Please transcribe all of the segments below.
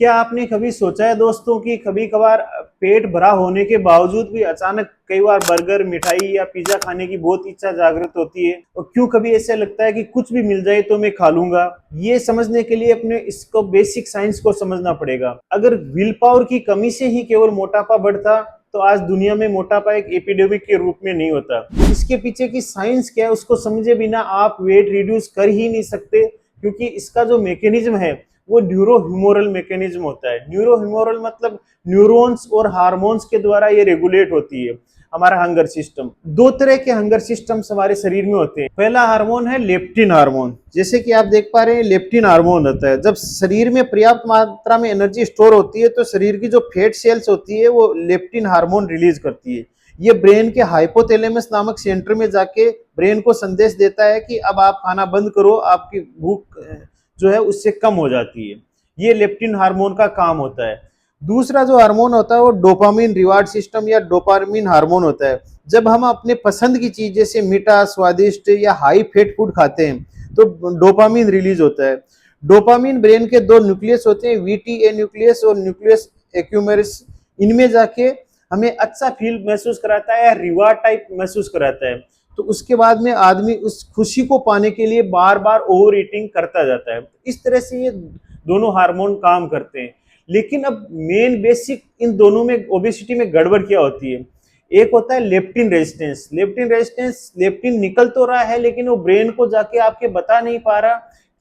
क्या आपने कभी सोचा है दोस्तों कि कभी कभार पेट भरा होने के बावजूद भी अचानक कई बार बर्गर, मिठाई या पिज्जा खाने की बहुत इच्छा जागृत होती है, और क्यों कभी ऐसे लगता है कि कुछ भी मिल जाए तो मैं खा लूंगा। ये समझने के लिए अपने इसको बेसिक साइंस को समझना पड़ेगा। अगर विल पावर की कमी से ही केवल मोटापा बढ़ता तो आज दुनिया में मोटापा एक एपिडेमिक के रूप में नहीं होता। इसके पीछे की साइंस क्या है उसको समझे बिना आप वेट रिड्यूस कर ही नहीं सकते, क्योंकि इसका जो मैकेनिज्म है वो न्यूरो ह्यूमोरल मैकेनिज्म होता है। न्यूरो ह्यूमोरल मतलब न्यूरॉन्स और हार्मोन्स के द्वारा ये रेगुलेट होती है हमारा हंगर सिस्टम। दो तरह के हंगर सिस्टम्स हमारे शरीर में होते हैं। पहला हार्मोन है लेप्टिन हार्मोन। जैसे कि आप देख पा रहे हैं, लेप्टिन हार्मोन होता है जब शरीर में पर्याप्त मात्रा में एनर्जी स्टोर होती है तो शरीर की जो फैट सेल्स होती है वो लेप्टिन हार्मोन रिलीज करती है। ये ब्रेन के हाइपोथैलेमस नामक सेंटर में जाके ब्रेन को संदेश देता है कि अब आप खाना बंद करो, आपकी भूख जो है उससे कम हो जाती है। ये लेप्टिन हार्मोन का काम होता है। दूसरा जो हार्मोन होता है वो डोपामिन रिवार्ड सिस्टम या डोपामिन हार्मोन होता है। जब हम अपने पसंद की चीज जैसे मीठा, स्वादिष्ट या हाई फैट फूड खाते हैं तो डोपामिन रिलीज होता है। डोपामिन ब्रेन के दो न्यूक्लियस होते हैं, वीटीए न्यूक्लियस और न्यूक्लियस एक्यूमेरस। इनमें जाके हमें अच्छा फील महसूस कराता है या रिवार्ड टाइप महसूस कराता है। तो उसके बाद में आदमी उस खुशी को पाने के लिए बार बार ओवर ईटिंग करता जाता है। इस तरह से ये दोनों हार्मोन काम करते हैं। लेकिन अब मेन बेसिक इन दोनों में ओबेसिटी में गड़बड़ क्या होती है? एक होता है leptin resistance. Leptin resistance, leptin निकल तो रहा है लेकिन वो ब्रेन को जाके आपके बता नहीं पा रहा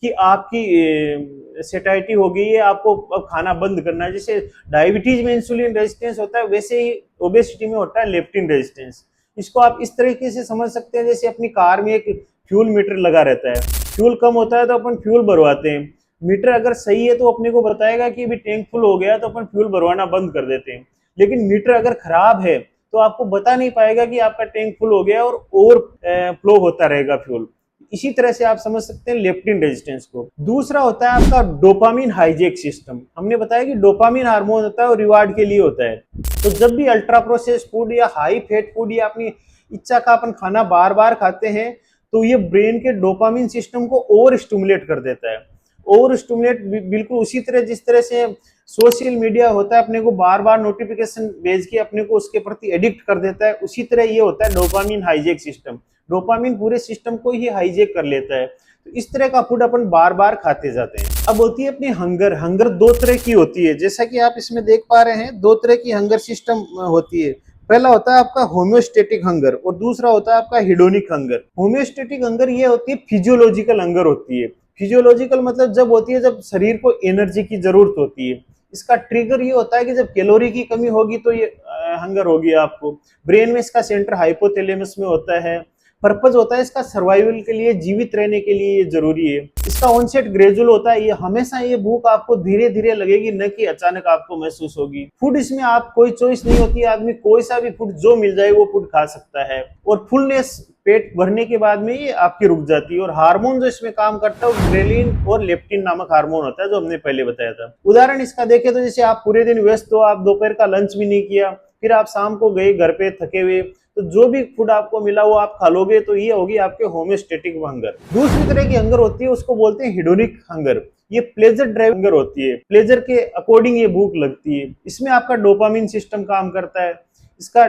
कि आपकी सेटाइटी हो गई है, आपको अब खाना बंद करना है। जैसे डायबिटीज में इंसुलिन रेजिस्टेंस होता है, वैसे ही ओबेसिटी में होता है लेप्टिन रेजिस्टेंस। इसको आप इस तरीके से समझ सकते हैं, जैसे अपनी कार में एक फ्यूल मीटर लगा रहता है। फ्यूल कम होता है तो अपन फ्यूल भरवाते हैं। मीटर अगर सही है तो अपने को बताएगा कि अभी टैंक फुल हो गया, तो अपन फ्यूल भरवाना बंद कर देते हैं। लेकिन मीटर अगर खराब है तो आपको बता नहीं पाएगा कि आपका टैंक फुल हो गया और ओवर फ्लो होता रहेगा फ्यूल। इसी तरह से आप समझ सकते हैं लेप्टिन रेजिस्टेंस को। दूसरा होता है आपका डोपामिन हाईजेक सिस्टम। हमने बताया कि डोपामिन हार्मोन होता है और रिवार्ड के लिए होता है। तो जब भी अल्ट्रा प्रोसेस्ड फूड या हाई फैट फूड या अपनी इच्छा का अपन खाना बार बार खाते हैं तो ये ब्रेन के डोपामिन सिस्टम को ओवर स्टिमुलेट कर देता है। ओवर स्टिमुलेट बिल्कुल उसी तरह जिस तरह से सोशल मीडिया होता है अपने को बार बार नोटिफिकेशन भेज के अपने को उसके प्रति एडिक्ट कर देता है, उसी तरह ये होता है डोपामिन हाईजेक सिस्टम। डोपामिन पूरे सिस्टम को ही हाईजेक कर लेता है। तो इस तरह का फूड अपन बार बार खाते जाते हैं। अब होती है अपनी हंगर। हंगर दो तरह की होती है, जैसा कि आप इसमें देख पा रहे हैं, दो तरह की हंगर सिस्टम होती है। पहला होता है आपका होम्योस्टेटिक हंगर और दूसरा होता है आपका हिडोनिक हंगर। होम्योस्टेटिक हंगर ये होती है फिजियोलॉजिकल हंगर होती है। फिजियोलॉजिकल मतलब जब होती है जब शरीर को एनर्जी की जरूरत होती है। इसका ट्रिगर ये होता है कि जब कैलोरी की कमी होगी तो ये हंगर होगी आपको। ब्रेन में इसका सेंटर हाइपोथैलेमस में होता है। पर्पज होता है इसका सर्वाइवल के लिए, जीवित रहने के लिए ये जरूरी है। इसका ऑनसेट ग्रेजुअल होता है। ये हमेशा ये भूख आपको धीरे धीरे लगेगी, न कि अचानक आपको महसूस होगी। फूड इसमें आप कोई चॉइस नहीं होती है, आदमी कोई सा भी फूड जो मिल जाए वो फूड खा सकता है। और फुलनेस पेट भरने के बाद में ये आपकी रुक जाती है। और हार्मोन जो इसमें काम करता है वो ग्रेलिन और लेप्टिन नामक हार्मोन होता है, जो हमने पहले बताया था। उदाहरण इसका देखें तो जैसे आप पूरे दिन व्यस्त हो, आप दोपहर का लंच भी नहीं किया, फिर आप शाम को गए घर पे थके हुए, तो जो भी फूड आपको मिला वो आप खा लोगे, तो ये होगी आपके होम्योस्टेटिक हंगर। दूसरी तरह की हंगर होती है उसको बोलते हैं हिडोनिक हंगर। ये प्लेजर ड्राइव हंगर होती है। प्लेजर के अकॉर्डिंग ये भूख लगती है। इसमें आपका डोपामिन सिस्टम काम करता है। इसका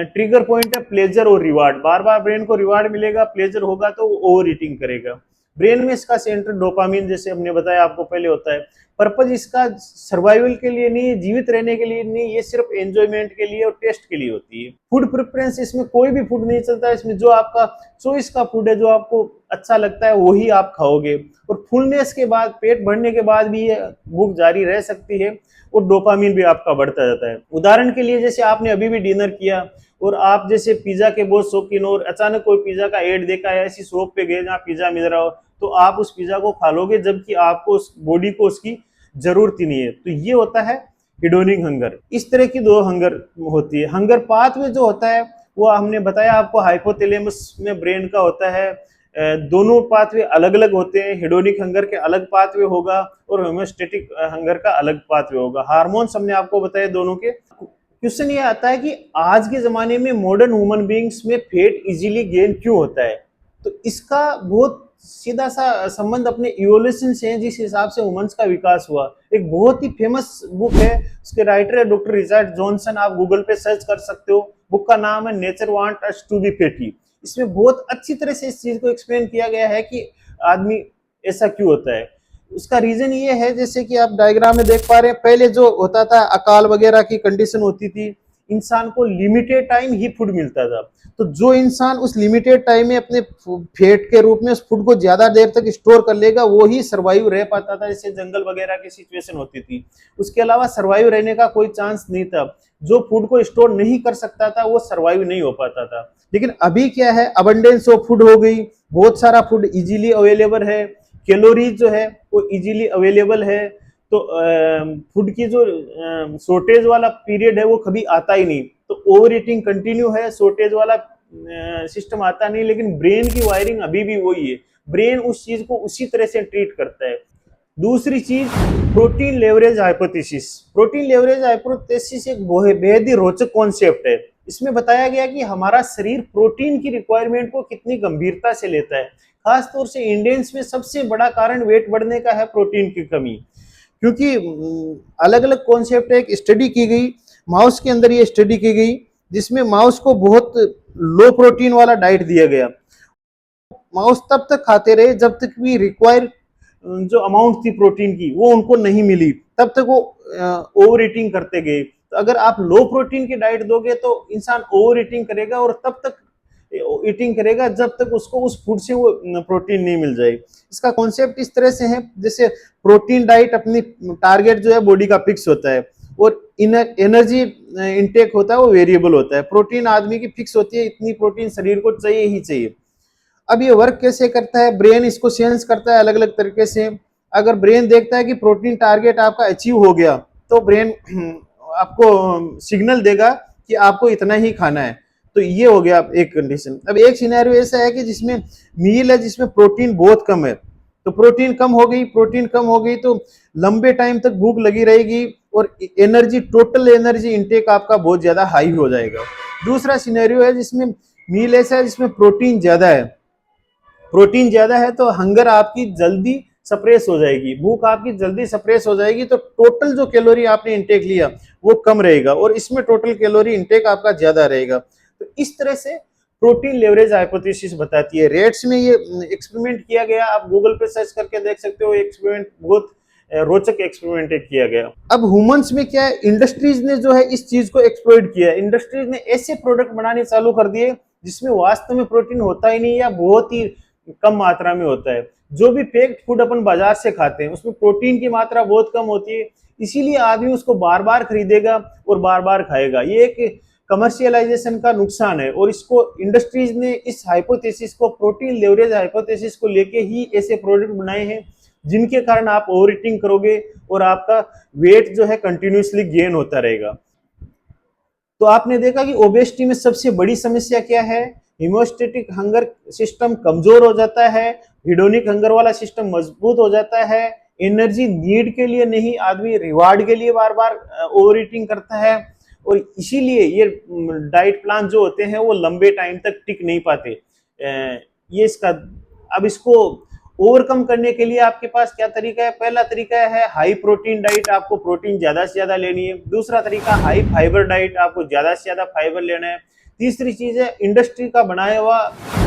ट्रिगर पॉइंट है प्लेजर और रिवार्ड। बार बार ब्रेन को रिवार्ड मिलेगा, प्लेजर होगा तो ओवर ईटिंग करेगा। ब्रेन में इसका सेंटर डोपामिन, जैसे हमने बताया आपको पहले, होता है। पर्पज इसका सर्वाइवल के लिए नहीं है, जीवित रहने के लिए नहीं, ये सिर्फ एंजॉयमेंट के लिए और टेस्ट के लिए होती है। फूड प्रेफरेंस, इसमें कोई भी फूड नहीं चलता। इसमें जो आपका चॉइस का फूड है, जो आपको अच्छा लगता है वही आप खाओगे। और फुलनेस के बाद, पेट भरने के बाद भी ये भूख जारी रह सकती है और डोपामिन भी आपका बढ़ता जाता है। उदाहरण के लिए जैसे आपने अभी भी डिनर किया और आप जैसे पिज्जा के बहुत शौकीन और अचानक कोई पिज्जा का एड देखा है, ऐसी शॉप पे गए जहाँ पिज्जा मिल रहा हो, तो आप उस पिज्जा को खा लोगे जबकि आपको उस बॉडी को उसकी जरूरत ही नहीं है। तो ये होता है हिडोनिक हंगर। इस तरह की दो हंगर होती है। हंगर पाथ में जो होता है वो हमने बताया आपको हाइपोथैलेमस में ब्रेन का होता है। दोनों पाथवे अलग अलग होते हैं। हिडोनिक हंगर के अलग पाथवे होगा और होम्योस्टेटिक हंगर का अलग पाथवे होगा। हार्मोन्स हमने आपको बताया दोनों के। क्वेश्चन ये आता है कि आज के जमाने में मॉडर्न ह्यूमन बीइंग्स में फैट इजीली गेन क्यों होता है? तो इसका बहुत सीधा सा संबंध अपने इवोल्यूशन से है, जिस हिसाब से ह्यूमंस का विकास हुआ। एक बहुत ही फेमस बुक है, उसके राइटर है डॉक्टर रिचर्ड जॉनसन, आप गूगल पे सर्च कर सकते हो। बुक का नाम है nature want us to be petty. इसमें बहुत अच्छी तरह से इस चीज को एक्सप्लेन किया गया है कि आदमी ऐसा क्यों होता है। उसका रीजन ये है, जैसे कि आप डायग्राम में देख पा रहे हैं, पहले जो होता था अकाल वगैरह की कंडीशन होती थी, इंसान को लिमिटेड टाइम ही फूड मिलता था। तो जो इंसान उस लिमिटेड टाइम में अपने फैट के रूप में उस फूड को ज्यादा देर तक स्टोर कर लेगा, वो ही सर्वाइव रह पाता था, जैसे जंगल वगैरह की सिचुएशन होती थी। उसके अलावा सर्वाइव रहने का कोई चांस नहीं था। जो फूड को स्टोर नहीं कर सकता था वो सर्वाइव नहीं हो पाता था। लेकिन अभी क्या है, अबंडेंस ऑफ फूड हो गई, बहुत सारा फूड इजीली अवेलेबल है, कैलोरीज जो है वो इजीली अवेलेबल है। तो फूड की जो शॉर्टेज वाला पीरियड है वो कभी आता ही नहीं। तो ओवर ईटिंग कंटिन्यू है, शॉर्टेज वाला सिस्टम आता नहीं। लेकिन ब्रेन की वायरिंग अभी भी वही है, ब्रेन उस चीज को उसी तरह से ट्रीट करता है। दूसरी चीज, protein leverage hypothesis. Protein leverage hypothesis एक बेहद ही रोचक कॉन्सेप्ट है। इसमें बताया गया कि हमारा शरीर प्रोटीन की रिक्वायरमेंट को कितनी गंभीरता से लेता है। खासतौर से इंडियंस में सबसे बड़ा कारण वेट बढ़ने का है प्रोटीन की कमी। क्योंकि अलग अलग कॉन्सेप्ट है, एक स्टडी की गई माउस के अंदर, ये स्टडी की गई जिसमें माउस को बहुत लो प्रोटीन वाला डाइट दिया गया। माउस तब तक खाते रहे जब तक भी रिक्वायर जो अमाउंट थी प्रोटीन की वो उनको नहीं मिली, तब तक वो ओवर ईटिंग करते गए। तो अगर आप लो प्रोटीन की डाइट दोगे तो इंसान ओवर ईटिंग करेगा, और तब तक ईटिंग करेगा जब तक उसको उस फूड से वो प्रोटीन नहीं मिल जाए। इसका कॉन्सेप्ट इस तरह से है, जैसे प्रोटीन डाइट अपनी टारगेट जो है बॉडी का फिक्स होता है, और एनर्जी इनटेक होता है वो वेरिएबल होता है। प्रोटीन आदमी की फिक्स होती है, इतनी प्रोटीन शरीर को चाहिए ही चाहिए। अब ये वर्क कैसे करता है, ब्रेन इसको सेंस करता है अलग अलग तरीके से। अगर ब्रेन देखता है कि प्रोटीन टारगेट आपका अचीव हो गया, तो ब्रेन आपको सिग्नल देगा कि आपको इतना ही खाना है। तो ये हो गया एक कंडीशन। अब एक सिनेरियो ऐसा है कि जिसमें मील है जिसमें प्रोटीन बहुत कम है, तो प्रोटीन कम हो गई, प्रोटीन कम हो गई तो लंबे टाइम तक भूख लगी रहेगी, और एनर्जी, टोटल एनर्जी इनटेक आपका बहुत ज्यादा हाई हो जाएगा। दूसरा सिनेरियो है जिसमें मील ऐसा है जिसमें प्रोटीन ज्यादा है। प्रोटीन ज्यादा है तो हंगर आपकी जल्दी सप्रेस हो जाएगी, भूख आपकी जल्दी सप्रेस हो जाएगी, तो टोटल जो कैलोरी आपने इंटेक लिया वो कम रहेगा, और इसमें टोटल कैलोरी इंटेक आपका ज्यादा रहेगा। तो इस तरह से प्रोटीन लेवरेज हाइपोथेसिस बताती है। रेट्स में ये एक्सपेरिमेंट किया गया, आप गूगल पे सर्च करके देख सकते हो। एक्सपेरिमेंट बहुत रोचक एक्सपेरिमेंट किया गया। अब ह्यूमंस में क्या है, इंडस्ट्रीज ने जो है इस चीज को एक्सप्लॉइट किया है। इंडस्ट्रीज ने ऐसे प्रोडक्ट बनाने चालू कर दिए जिसमें वास्तव में प्रोटीन होता ही नहीं, या बहुत ही कम मात्रा में होता है। जो भी पैक्ड फूड अपन बाजार से खाते हैं उसमें प्रोटीन की मात्रा बहुत कम होती है, इसीलिए आदमी उसको बार बार खरीदेगा और बार बार खाएगा। ये एक कमर्शियलाइजेशन का नुकसान है, और इसको इंडस्ट्रीज ने इस हाइपोथेसिस को, प्रोटीन लेवरेज हाइपोथेसिस को लेके ही ऐसे प्रोडक्ट बनाए हैं जिनके कारण आप ओवर ईटिंग करोगे और आपका वेट जो है कंटिन्यूसली गेन होता रहेगा। तो आपने देखा कि ओबेसिटी में सबसे बड़ी समस्या क्या है, हीमोस्टेटिक हंगर सिस्टम कमजोर हो जाता है, हिडोनिक हंगर वाला सिस्टम मजबूत हो जाता है, एनर्जी नीड के लिए नहीं, आदमी रिवार्ड के लिए बार बार ओवर ईटिंग करता है, और इसीलिए ये डाइट प्लान जो होते हैं वो लंबे टाइम तक टिक नहीं पाते। ये इसका, अब इसको ओवरकम करने के लिए आपके पास क्या तरीका है? पहला तरीका है हाई प्रोटीन डाइट, आपको प्रोटीन ज्यादा से ज्यादा लेनी है। दूसरा तरीका हाई फाइबर डाइट, आपको ज्यादा से ज्यादा फाइबर लेना है। तीसरी चीज है इंडस्ट्री का बनाया हुआ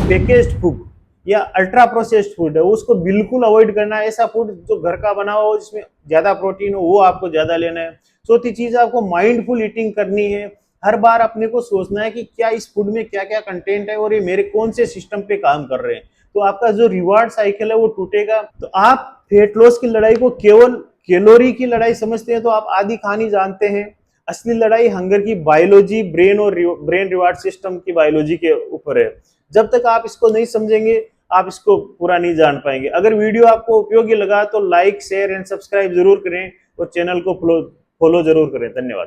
पैकेज्ड फूड या अल्ट्रा प्रोसेस्ड फूड है, उसको बिल्कुल अवॉइड करना है। ऐसा फूड जो घर का बना हो जिसमें ज्यादा प्रोटीन हो वो आपको ज्यादा लेना है। चौथी चीज, आपको माइंडफुल ईटिंग करनी है। हर बार अपने को सोचना है कि क्या इस फूड में क्या क्या कंटेंट है और ये मेरे कौन से सिस्टम पे काम कर रहे हैं, तो आपका जो रिवार्ड साइकिल है वो टूटेगा। तो आप फेट लॉस की लड़ाई को केवल कैलोरी की लड़ाई समझते हैं तो आप आधी कहानी जानते हैं। असली लड़ाई हंगर की बायोलॉजी, ब्रेन और ब्रेन रिवार्ड सिस्टम की बायोलॉजी के ऊपर है। जब तक आप इसको नहीं समझेंगे आप इसको पूरा नहीं जान पाएंगे। अगर वीडियो आपको उपयोगी लगा तो लाइक, शेयर एंड सब्सक्राइब जरूर करें, और चैनल को फॉलो जरूर करें। धन्यवाद।